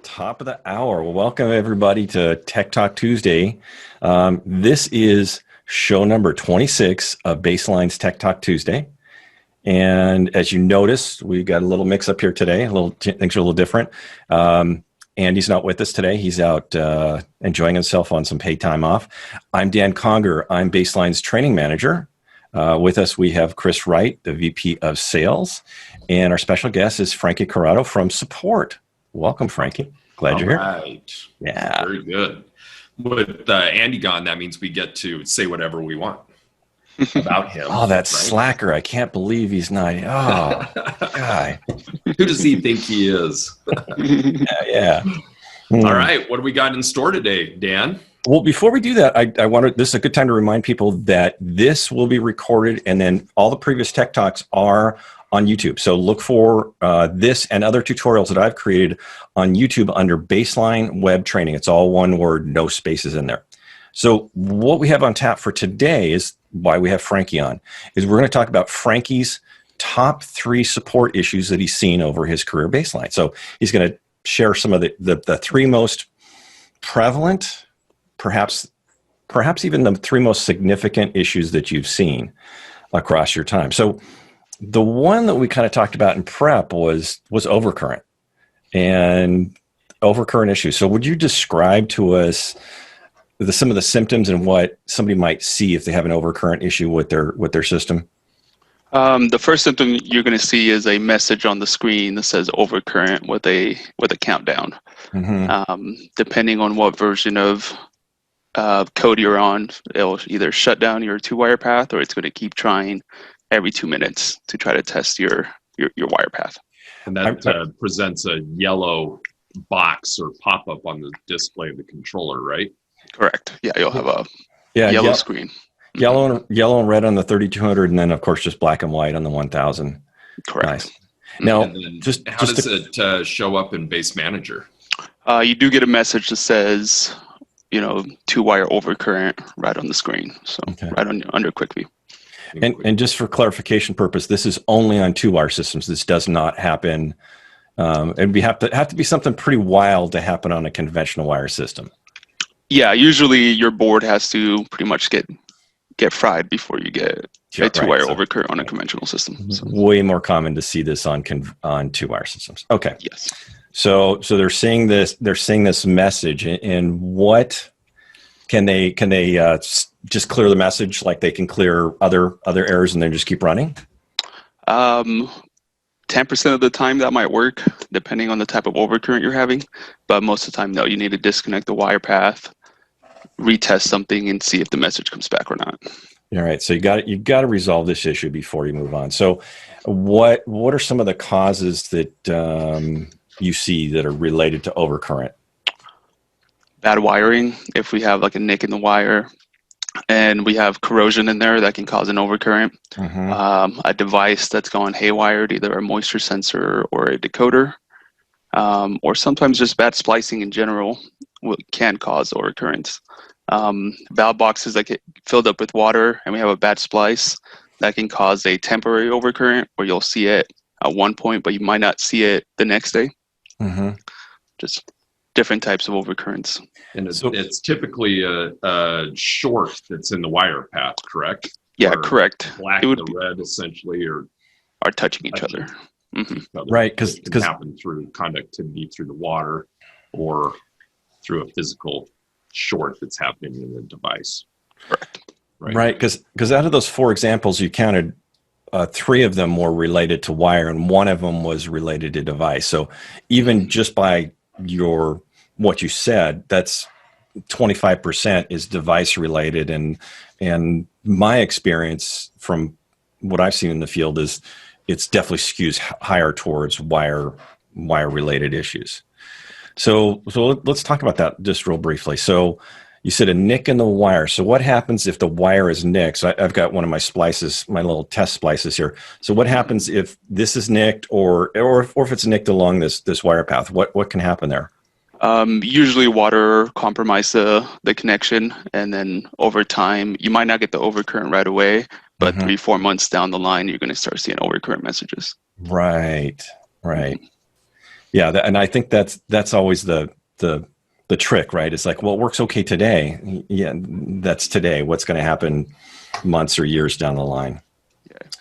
Top of the hour. Well, welcome everybody to Tech Talk Tuesday. This is show number 26 of Baseline's Tech Talk Tuesday. And as you noticed, we got a little mix up here today. Things are a little different. Andy's not with us today. He's out enjoying himself on some paid time off. I'm Dan Conger. I'm Baseline's training manager. With us, we have Chris Wright, the VP of Sales. And our special guest is Frankie Corado from Support. Welcome, Frankie. Glad you're here. Right. Yeah. Very good. With Andy gone, that means we get to say whatever we want about him. Oh, that slacker. I can't believe he's not. Oh, guy. Who does he think he is? Yeah. All right. What do we got in store today, Dan? Well, before we do that, I want this is a good time to remind people that this will be recorded, and then all the previous Tech Talks are on YouTube. So look for this and other tutorials that I've created on YouTube under Baseline Web Training. It's all one word, no spaces in there. So what we have on tap for today is why we have Frankie on, is we're going to talk about Frankie's top 3 support issues that he's seen over his career baseline. So he's going to share some of the 3 most prevalent, perhaps even the 3 most significant issues that you've seen across your time. So the one that we kind of talked about in prep was overcurrent and overcurrent issues. So would you describe to us some of the symptoms and what somebody might see if they have an overcurrent issue with their system? The first symptom you're going to see is a message on the screen that says overcurrent with a countdown. Mm-hmm. Depending on what version of code you're on, it'll either shut down your 2-wire path, or it's going to keep trying every 2 minutes to try to test your wire path. And that presents a yellow box or pop-up on the display of the controller, right? Correct. Yeah, you'll have a yellow screen. Yellow and red on the 3200, and then of course just black and white on the 1000. Correct. Nice. Now, how does it show up in Base Manager? You do get a message that says, 2-wire overcurrent right on the screen. So right under Quick View. And just for clarification purpose, this is only on 2-wire systems. This does not happen. And we have to be something pretty wild to happen on a conventional wire system. Yeah, usually your board has to pretty much get fried before you get a 2-wire overcurrent on a conventional system. So. Way more common to see this on 2-wire systems. Okay. Yes. So they're seeing this. They're seeing this message, and what can they just clear the message like they can clear other errors and then just keep running? 10% of the time that might work, depending on the type of overcurrent you're having. But most of the time, no. You need to disconnect the wire path, retest something, and see if the message comes back or not. All right. So you got to resolve this issue before you move on. So what are some of the causes that you see that are related to overcurrent? Bad wiring. If we have like a nick in the wire and we have corrosion in there, that can cause an overcurrent. Mm-hmm. A device that's gone haywired, either a moisture sensor or a decoder, or sometimes just bad splicing in general can cause overcurrents. Valve boxes that get filled up with water and we have a bad splice, that can cause a temporary overcurrent where you'll see it at one point, but you might not see it the next day. Mm-hmm. Just different types of overcurrents. And it's typically a short that's in the wire path, correct? Yeah, correct. Black and the red essentially are touching each other. Mm-hmm. Right, because it can happen through conductivity through the water or through a physical short that's happening in the device. Correct. Right, because out of those 4 examples you counted, 3 of them were related to wire and 1 of them was related to device. So even just by what you said, that's 25% is device related, and my experience from what I've seen in the field is it's definitely skews higher towards wire related issues. So let's talk about that just real briefly. So you said a nick in the wire. So what happens if the wire is nicked? So I've got one of my splices, my little test splices here. So what happens if this is nicked or if it's nicked along this wire path? What can happen there? Usually water compromise the connection, and then over time, you might not get the overcurrent right away, but 3-4 months down the line, you're going to start seeing overcurrent messages. Right. Yeah, and I think that's always the trick, right? It's like, well, it works okay today. Yeah, that's today. What's going to happen months or years down the line?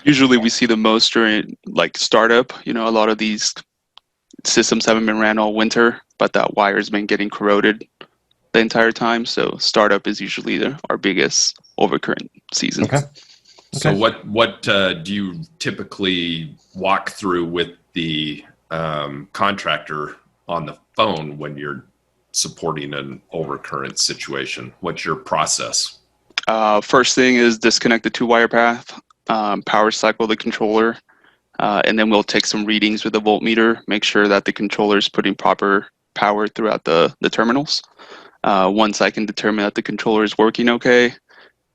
Usually we see the most during like startup. A lot of these systems haven't been ran all winter, but that wire's been getting corroded the entire time. So startup is usually our biggest overcurrent season. Okay. So what do you typically walk through with the contractor on the phone when you're supporting an overcurrent situation? What's your process? First thing is disconnect the 2-wire path, power cycle the controller, and then we'll take some readings with the voltmeter, make sure that the controller is putting proper power throughout the terminals. Once I can determine that the controller is working okay,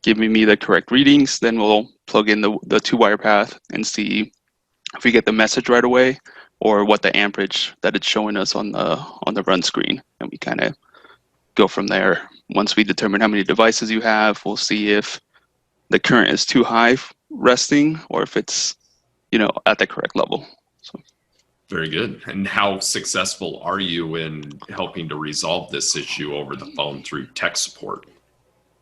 giving me the correct readings, then we'll plug in the 2-wire path and see if we get the message right away or what the amperage that it's showing us on the run screen, and we kind of go from there. Once we determine how many devices you have, we'll see if the current is too high resting or if it's at the correct level. So. Very good. And how successful are you in helping to resolve this issue over the phone through tech support?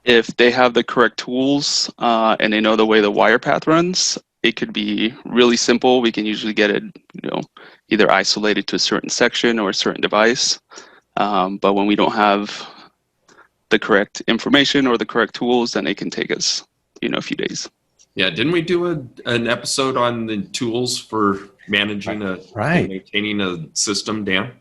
If they have the correct tools and they know the way the wire path runs, it could be really simple. We can usually get it, either isolated to a certain section or a certain device. But when we don't have the correct information or the correct tools, then it can take us, a few days. Yeah, didn't we do an episode on the tools for managing and maintaining a system, Dan?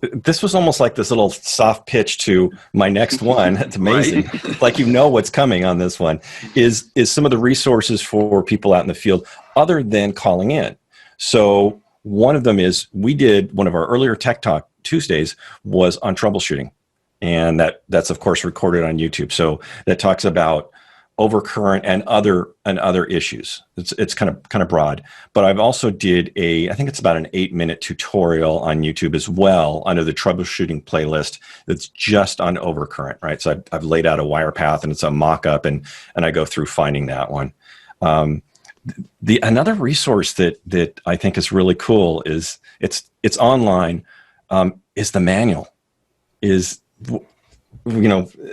This was almost like this little soft pitch to my next one. It's amazing. Like what's coming on this one is some of the resources for people out in the field other than calling in. So one of them is we did one of our earlier Tech Talk Tuesdays was on troubleshooting. And that's of course recorded on YouTube. So that talks about overcurrent and other issues. It's kind of broad, but I've also did I think it's about an 8-minute tutorial on YouTube as well under the troubleshooting playlist that's just on overcurrent, right? So I've laid out a wire path and it's a mock-up and I go through finding that one. Another resource that I think is really cool is it's online, is the manual.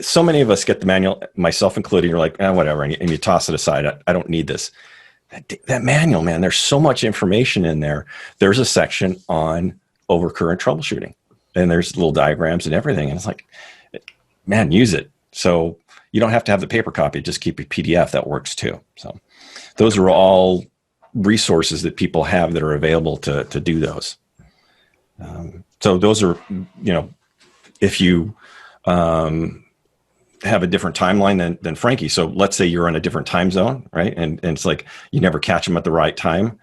So many of us get the manual, myself included. You're like, whatever, and you toss it aside. I don't need this. That manual, man, there's so much information in there. There's a section on overcurrent troubleshooting, and there's little diagrams and everything. And it's like, man, use it. So you don't have to have the paper copy. Just keep a PDF. That works too. So those are all resources that people have that are available to do those. So those are, if you have a different timeline than Frankie. So let's say you're in a different time zone, right? And it's like you never catch them at the right time.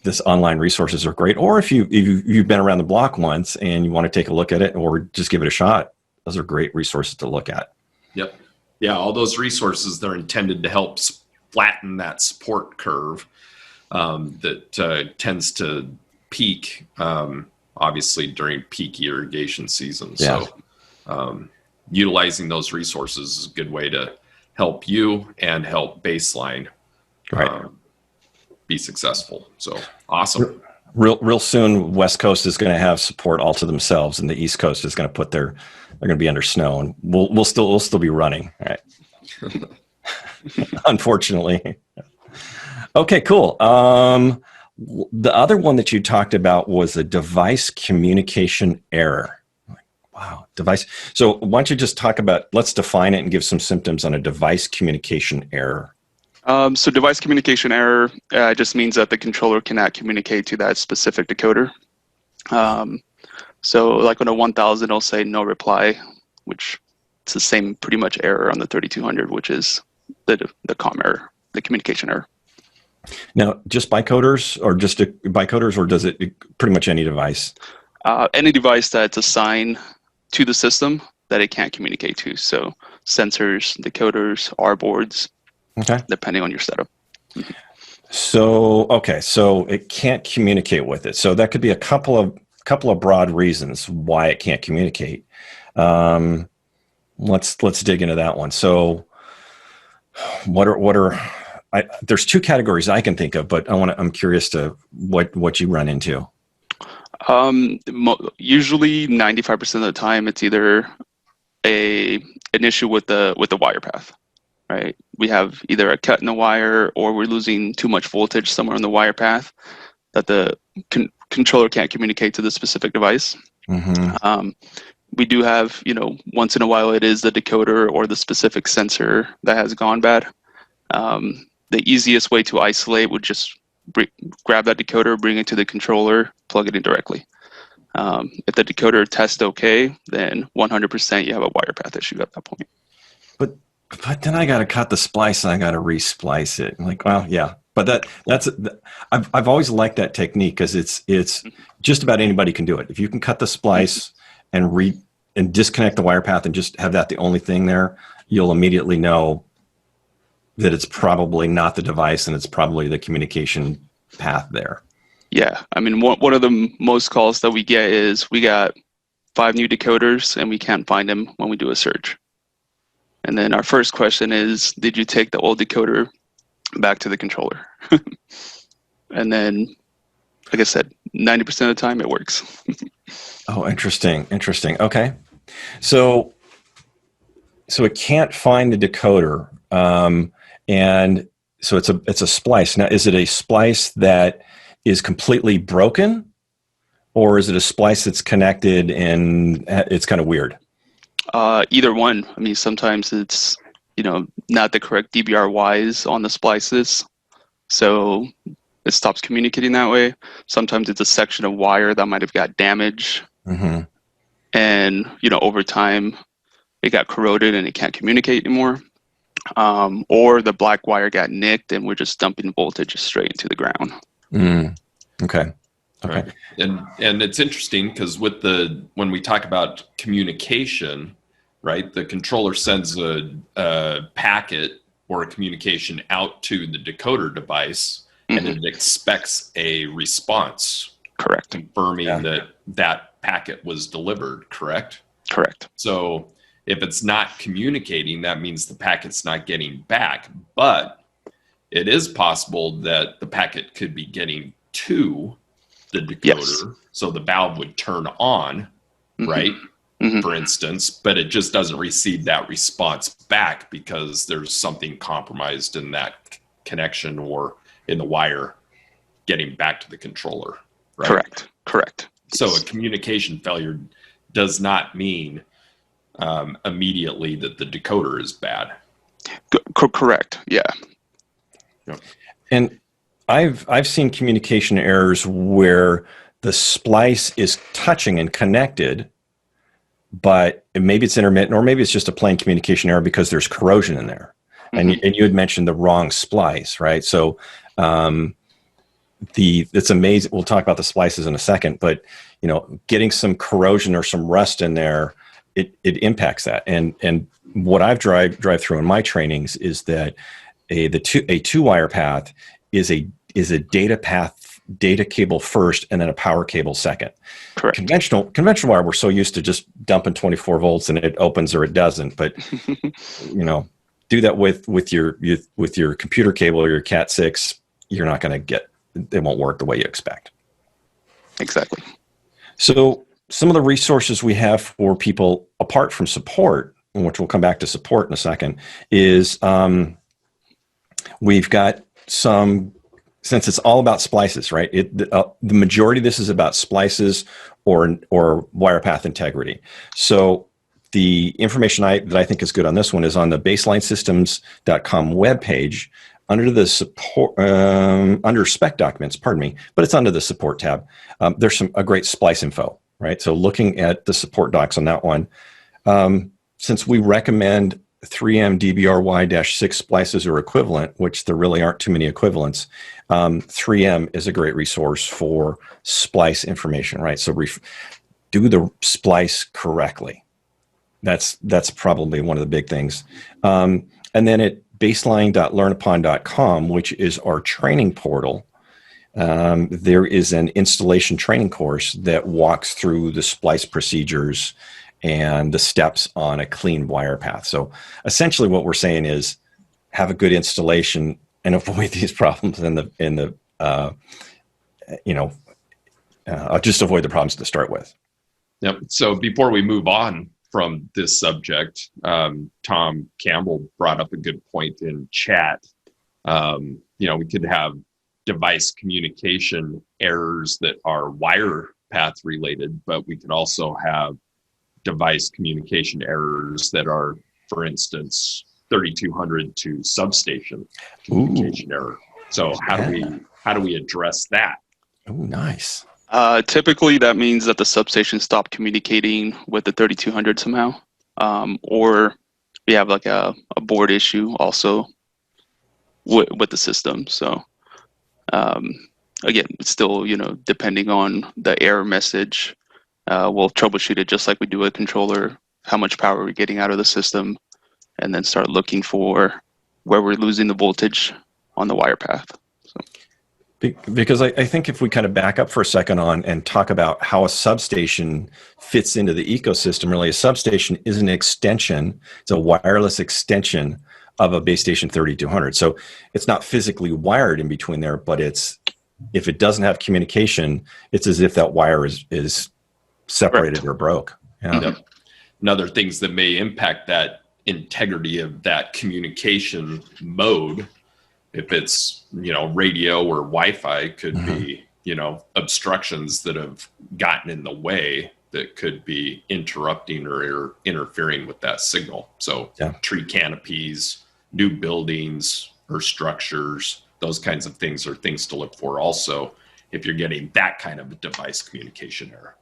This online resources are great. Or if you've been around the block once and you want to take a look at it or just give it a shot, those are great resources to look at. Yep. Yeah, all those resources, they're intended to help flatten that support curve that tends to peak, obviously during peak irrigation season. Yeah. So utilizing those resources is a good way to help you and help baseline be successfsll. So awesome. Real soon, West Coast is going to have support all to themselves, and the East Coast is going to they're going to be under snow, and we'll still be running. All right. Unfortunately. Okay, cool. The other one that you talked about was a device communication error. Wow, device. So why don't you just let's define it and give some symptoms on a device communication error. So device communication error just means that the controller cannot communicate to that specific decoder. So like on a 1000, it'll say no reply, which it's the same pretty much error on the 3200, which is the comm error, the communication error. Now, just bicoders or bicoders, or does it pretty much any device? Any device that's assigned to the system that it can't communicate to. So sensors, decoders, R boards, depending on your setup. So it can't communicate with it. So that could be a couple of broad reasons why it can't communicate. Let's dig into that one. So there's two categories I can think of, but I'm curious to what you run into. Usually 95% of the time, it's either an issue with the wire path, right? We have either a cut in the wire, or we're losing too much voltage somewhere in the wire path that the controller can't communicate to the specific device. Mm-hmm. We do have, once in a while, it is the decoder or the specific sensor that has gone bad. The easiest way to isolate would just grab that decoder, bring it to the controller, plug it in directly. If the decoder tests okay, then 100% you have a wire path issue at that point. But then I got to cut the splice and I got to resplice it. I'm like, well, yeah. But I've always liked that technique, because it's just about anybody can do it. If you can cut the splice and disconnect the wire path and just have that the only thing there, you'll immediately know that it's probably not the device and it's probably the communication path there. Yeah, I mean, one of the most calls that we get is, we got 5 new decoders and we can't find them when we do a search. And then our first question is, did you take the old decoder back to the controller? And then, like I said, 90% of the time it works. Oh, interesting. Okay. So it can't find the decoder. And so it's a splice. Now, is it a splice that is completely broken, or is it a splice that's connected and it's kind of weird? Either one. I mean, sometimes it's, not the correct DBR-Ys on the splices, so it stops communicating that way. Sometimes it's a section of wire that might have got damage. Mm-hmm. And, over time it got corroded and it can't communicate anymore. Or the black wire got nicked and we're just dumping voltage straight into the ground. Mm. Okay. Right. And it's interesting, because when we talk about communication, right, the controller sends a packet or a communication out to the decoder device, and it expects a response. Correct. Confirming that packet was delivered, correct? Correct. So if it's not communicating, that means the packet's not getting back. But it is possible that the packet could be getting to the decoder. Yes. So the valve would turn on, right? Mm-hmm. For instance, but it just doesn't receive that response back because there's something compromised in that connection or in the wire getting back to the controller, right? Correct. So a communication failure does not mean immediately that the decoder is bad. Correct. Yeah. And I've seen communication errors where the splice is touching and connected, but maybe it's intermittent, or maybe it's just a plain communication error because there's corrosion in there. Mm-hmm. And you had mentioned the wrong splice, right? So it's amazing. We'll talk about the splices in a second, but getting some corrosion or some rust in there, it impacts that. And what I've drive through in my trainings is that a 2-wire path is a data cable first and then a power cable second. Correct. Conventional wire, we're so used to just dumping 24 volts and it opens or it doesn't. But do that with your computer cable or your Cat 6, you're not going to it won't work the way you expect. Exactly. So some of the resources we have for people apart from support, which we'll come back to support in a second, is we've got some, since it's all about splices, right? The majority of this is about splices or wire path integrity. So the information that I think is good on this one is on the baselinesystems.com webpage under the support, under spec documents, pardon me, but it's under the support tab. There's a great splice info, right? So looking at the support docs on that one, since we recommend 3M DBRY-6 splices or equivalent, which there really aren't too many equivalents, 3M is a great resource for splice information, right? So do the splice correctly. That's probably one of the big things. And then at baseline.learnupon.com, which is our training portal, there is an installation training course that walks through the splice procedures and the steps on a clean wire path. So essentially what we're saying is have a good installation and avoid these problems in the I'll just avoid the problems to start with. Yep. So before we move on from this subject, Tom Campbell brought up a good point in chat. We could have device communication errors that are wire path related, but we could also have device communication errors that are, for instance, 3200 to substation communication error. So how do we address that? Oh, nice. Typically, that means that the substation stopped communicating with the 3200 somehow, or we have like a board issue also with the system. So again, it's still, depending on the error message, we'll troubleshoot it just like we do a controller, how much power we're getting out of the system, and then start looking for where we're losing the voltage on the wire path. Because I think if we kind of back up for a second and talk about how a substation fits into the ecosystem, really a substation is an extension. It's a wireless extension of a base station 3200. So it's not physically wired in between there, but if it doesn't have communication, it's as if that wire is separated Correct. or broke. Yeah. Yep. And other things that may impact that integrity of that communication mode, if it's, radio or Wi-Fi, could be, obstructions that have gotten in the way that could be interrupting or interfering with that signal. So tree canopies, new buildings or structures, those kinds of things are things to look for also if you're getting that kind of a device communication error.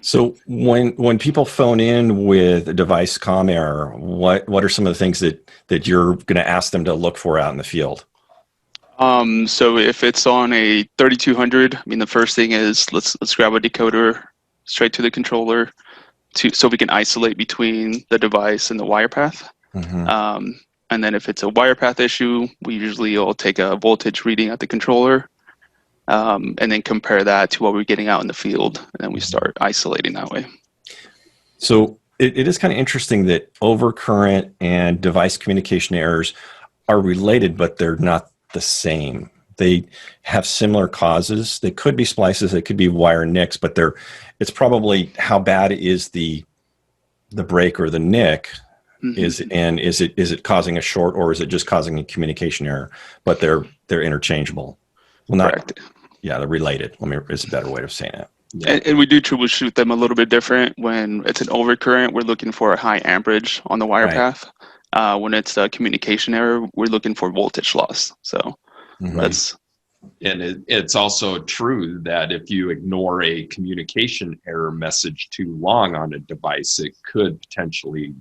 So when people phone in with a device comm error, what are some of the things that you're going to ask them to look for out in the field? So if it's on a 3200, the first thing is let's grab a decoder straight to the controller so we can isolate between the device and the wire path. Mm-hmm. And then if it's a wire path issue, we usually will take a voltage reading at the controller, and then compare that to what we're getting out in the field, and then we start isolating that way. So it is kind of interesting that overcurrent and device communication errors are related, but they're not the same. They have similar causes. They could be splices, they could be wire nicks, but it's probably how bad is the break or the nick. Mm-hmm. Is it causing a short, or is it just causing a communication error? But they're interchangeable. Well, not Correct. Yeah, they're related. Is a better way of saying it. Yeah. And we do troubleshoot them a little bit different. When it's an overcurrent, we're looking for a high amperage on the wire Right. path. When it's a communication error, we're looking for voltage loss. So Mhm. that's And it's also true that if you ignore a communication error message too long on a device, it could potentially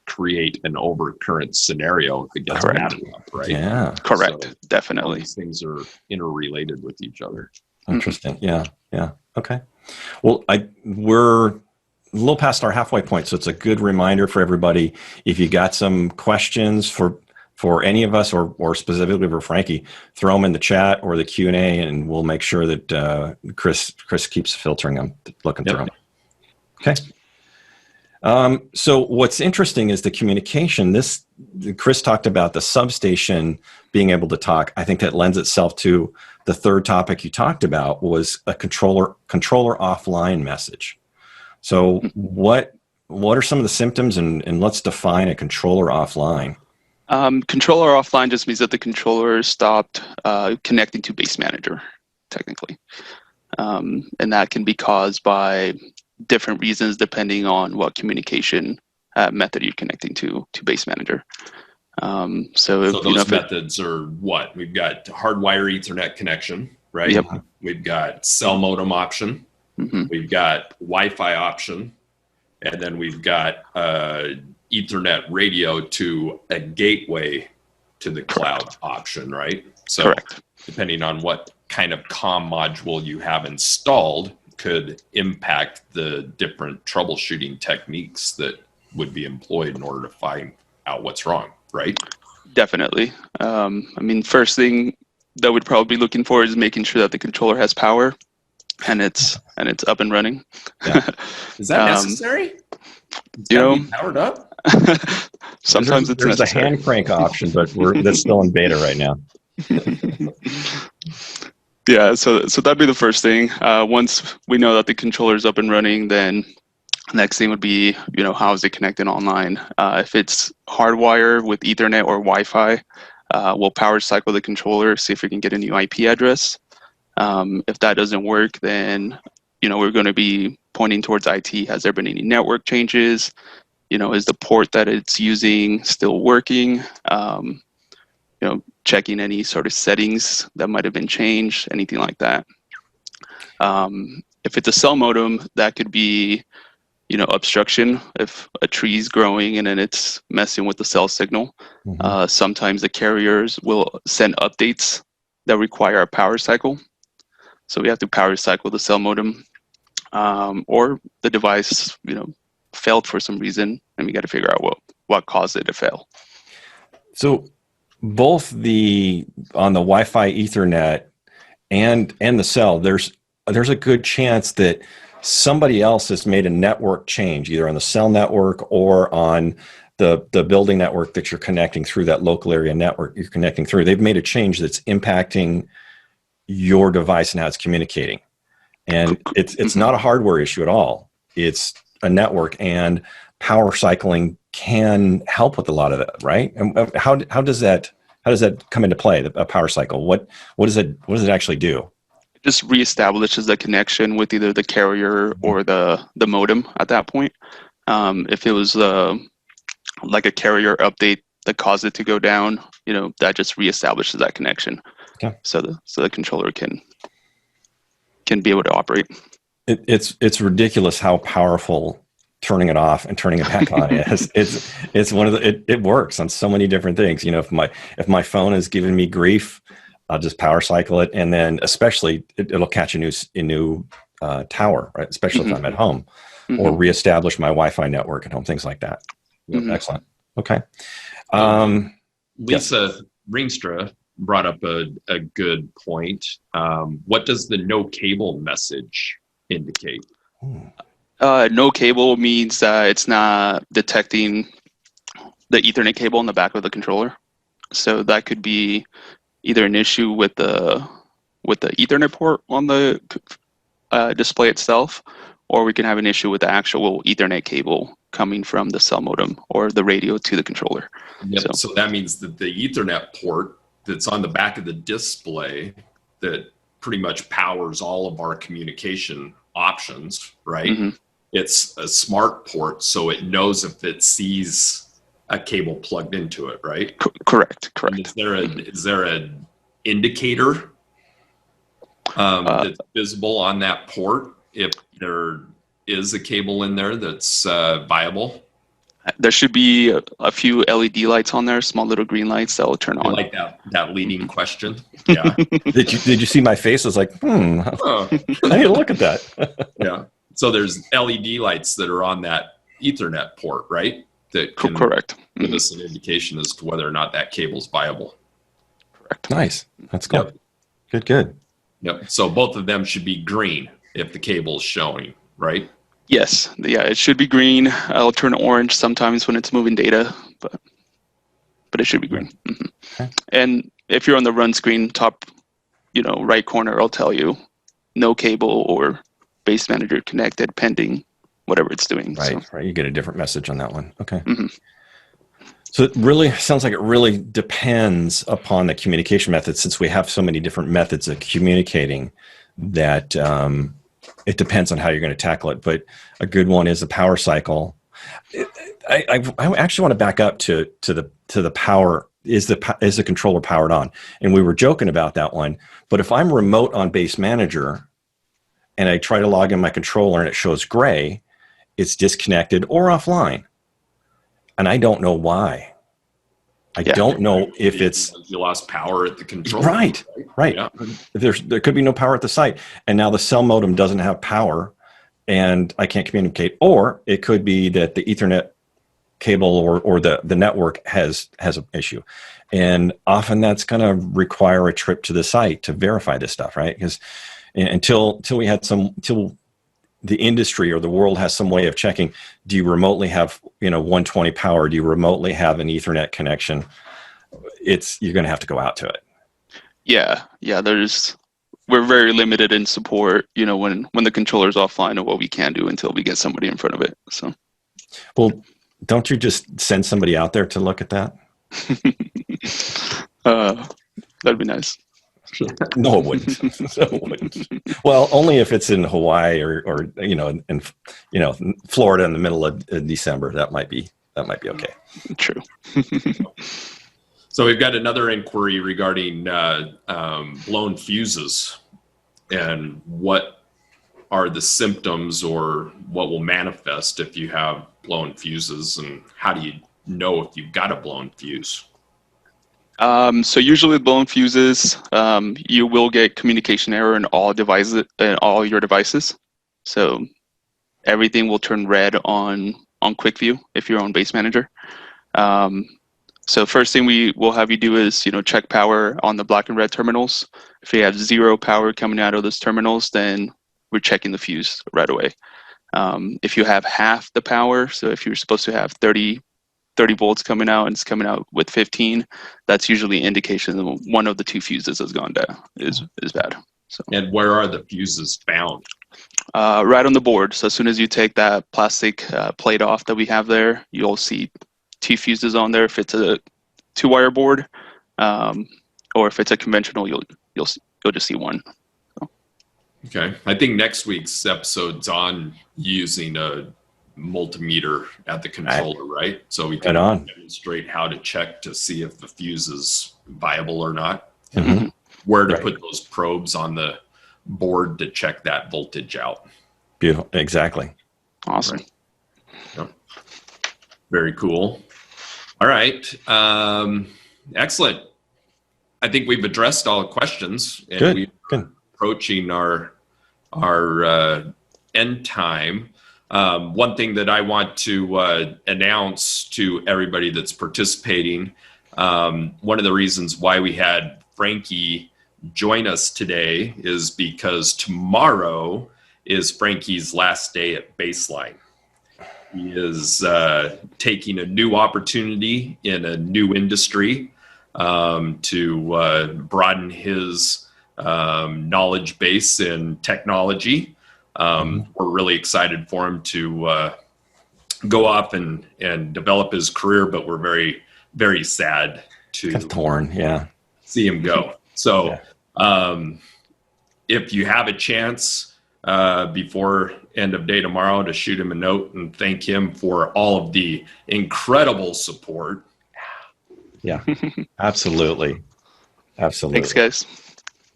create an overcurrent scenario if it gets Correct. bad enough, right? Yeah, correct. So all Definitely. these things are interrelated with each other. interesting. Yeah. Okay. Well, we're a little past our halfway point, so it's a good reminder for everybody. If you got some questions for any of us, or specifically for Frankie, throw them in the chat or the Q&A, and we'll make sure that Chris keeps filtering them, looking through them. Okay. So what's interesting is the communication. Chris talked about the substation being able to talk. I think that lends itself to the third topic you talked about, was a controller offline message. So what are some of the symptoms, and let's define a controller offline. Controller offline just means that the controller stopped connecting to base manager, technically. And that can be caused by different reasons depending on what communication method you're connecting to base manager. So those methods are what? We've got hardwire Ethernet connection, right? Yep. We've got cell modem option. Mm-hmm. We've got Wi-Fi option. And then we've got Ethernet radio to a gateway to the cloud option, right? So Correct. depending on what kind of comm module you have installed could impact the different troubleshooting techniques that would be employed in order to find out what's wrong, right? Definitely. First thing that we'd probably be looking for is making sure that the controller has power and it's up and running. Yeah. Is that necessary? Powered up? Sometimes it's there's necessary. a hand crank option, but that's still in beta right now. Yeah, so that'd be the first thing. Once we know that the controller is up and running, then next thing would be, how is it connected online? If it's hardwire with Ethernet or Wi-Fi, we'll power cycle the controller, see if we can get a new IP address. If that doesn't work, then we're going to be pointing towards IT. Has there been any network changes? Is the port that it's using still working? Checking any sort of settings that might have been changed, anything like that. If it's a cell modem, that could be, obstruction. If a tree is growing and then it's messing with the cell signal, sometimes the carriers will send updates that require a power cycle. So we have to power cycle the cell modem, or the device, failed for some reason, and we got to figure out what caused it to fail. So both on the Wi-Fi Ethernet and the cell, there's a good chance that somebody else has made a network change, either on the cell network or on the building network that you're connecting through, that local area network you're connecting through. They've made a change that's impacting your device and how it's communicating. And it's not a hardware issue at all. It's a network, and power cycling can help with a lot of that, right? And how does that come into play? A power cycle. What does it actually do? It just reestablishes the connection with either the carrier or the modem at that point. If it was like a carrier update that caused it to go down, that just reestablishes that connection. Okay. So the controller can be able to operate. It's ridiculous how powerful turning it off and turning it back on is. It's one of it works on so many different things. If my phone is giving me grief, I'll just power cycle it, and then especially it'll catch a new tower, right? Especially if I'm at home, or reestablish my Wi-Fi network at home, things like that. Excellent. Okay. Lisa Ringstra brought up a good point. What does the no cable message indicate? No cable means it's not detecting the Ethernet cable in the back of the controller. So that could be either an issue with the Ethernet port on the display itself, or we can have an issue with the actual Ethernet cable coming from the cell modem or the radio to the controller. Yep. So that means that the Ethernet port that's on the back of the display that pretty much powers all of our communication options, right? It's a smart port, so it knows if it sees a cable plugged into it, right? Correct. And is there an indicator that's visible on that port if there is a cable in there that's viable? There should be a few LED lights on there, small little green lights that will turn on. I like that leading question. Yeah. Did you see my face? I was like, I need to look at that. Yeah. So there's LED lights that are on that Ethernet port, right? That can correct. Give us an indication as to whether or not that cable's viable. Correct. Nice. That's good. Yep. Good. Yep. So both of them should be green if the cable's showing, right? Yes. Yeah, it should be green. I'll turn orange sometimes when it's moving data, but it should be green. Okay. And if you're on the run screen, top, right corner, I'll tell you no cable or base manager connected pending whatever it's doing. Right. You get a different message on that one. Okay. So it really sounds like it really depends upon the communication method, since we have so many different methods of communicating that it depends on how you're going to tackle it. But a good one is a power cycle. I actually want to back up to the power. Is the controller powered on? And we were joking about that one. But if I'm remote on Base Manager and I try to log in my controller and it shows gray, it's disconnected or offline. And I don't know why. I don't know if it's... You lost power at the controller. Right. Yeah. There could be no power at the site. And now the cell modem doesn't have power and I can't communicate. Or it could be that the Ethernet cable or the network has an issue. And often that's going to require a trip to the site to verify this stuff, right? Because until the industry or the world has some way of checking, do you remotely have 120 power? Do you remotely have an Ethernet connection? You're going to have to go out to it. Yeah. There's we're very limited in support, when the controller's offline and what we can do until we get somebody in front of it. So, Well, don't you just send somebody out there to look at that? that'd be nice. No, it wouldn't. No, it wouldn't. Well, only if it's in Hawaii or in Florida in the middle of December. That might be okay. True. So we've got another inquiry regarding blown fuses and what are the symptoms or what will manifest if you have blown fuses, and how do you know if you've got a blown fuse? So usually with blown fuses, you will get communication error in all your devices. So everything will turn red on quick view if you're on Base Manager. So first thing we will have you do is, check power on the black and red terminals. If you have zero power coming out of those terminals, then we're checking the fuse right away. If you have half the power, so if you're supposed to have 30 volts coming out and it's coming out with 15, that's usually an indication that one of the two fuses has gone down, is bad. So. And where are the fuses found? Right on the board. So as soon as you take that plastic plate off that we have there, you'll see two fuses on there. If it's a 2-wire board, or if it's a conventional, you'll just see one. So. Okay, I think next week's episode's on using a multimeter at the controller, right? So we can demonstrate how to check to see if the fuse is viable or not, and where to put those probes on the board to check that voltage out. Beautiful, exactly. Awesome. Right. Yep. Very cool. All right. Excellent. I think we've addressed all the questions, and we're approaching our end time. One thing that I want to announce to everybody that's participating, one of the reasons why we had Frankie join us today is because tomorrow is Frankie's last day at Baseline. He is taking a new opportunity in a new industry to broaden his knowledge base in technology. We're really excited for him to go off and develop his career, but we're very, very sad to kind of torn, see him go. So if you have a chance before end of day tomorrow to shoot him a note and thank him for all of the incredible support. Yeah, absolutely. Thanks, guys.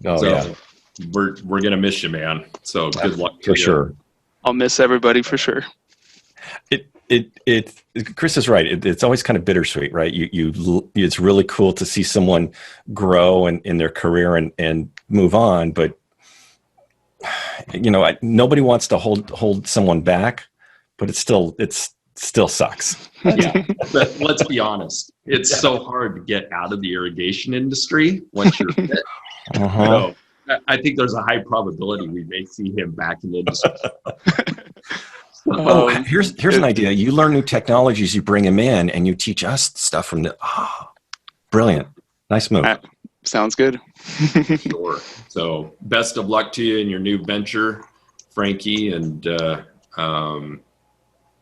We're gonna miss you, man. So good luck for sure. I'll miss everybody for sure. Chris is right. It's always kind of bittersweet, right? It's really cool to see someone grow in their career and move on, but nobody wants to hold someone back, but it still sucks. Yeah, but let's be honest. It's so hard to get out of the irrigation industry once you're fit. So I think there's a high probability we may see him back in the industry. Here's an idea. You learn new technologies, you bring him in, and you teach us stuff from brilliant. Nice move. Sounds good. Sure. So best of luck to you in your new venture, Frankie, and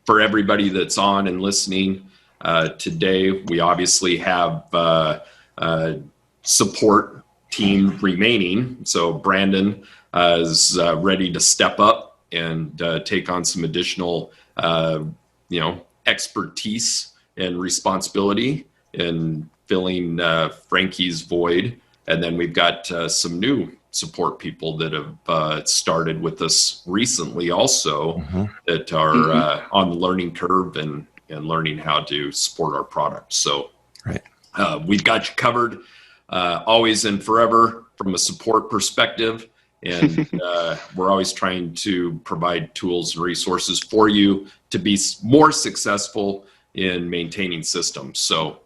for everybody that's on and listening today, we obviously have support team remaining. So Brandon is ready to step up and take on some additional, expertise and responsibility in filling Frankie's void. And then we've got some new support people that have started with us recently also that are on the learning curve and learning how to support our product. So we've got you covered always and forever from a support perspective. And we're always trying to provide tools and resources for you to be more successful in maintaining systems. So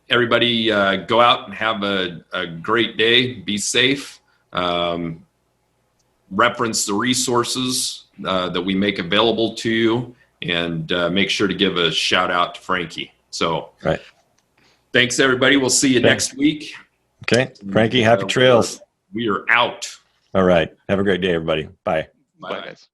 everybody go out and have a great day. Be safe. Reference the resources that we make available to you, and make sure to give a shout out to Frankie. So thanks, everybody. We'll see you next week. Okay. Frankie, happy trails. We are out. All right. Have a great day, everybody. Bye. Bye, guys.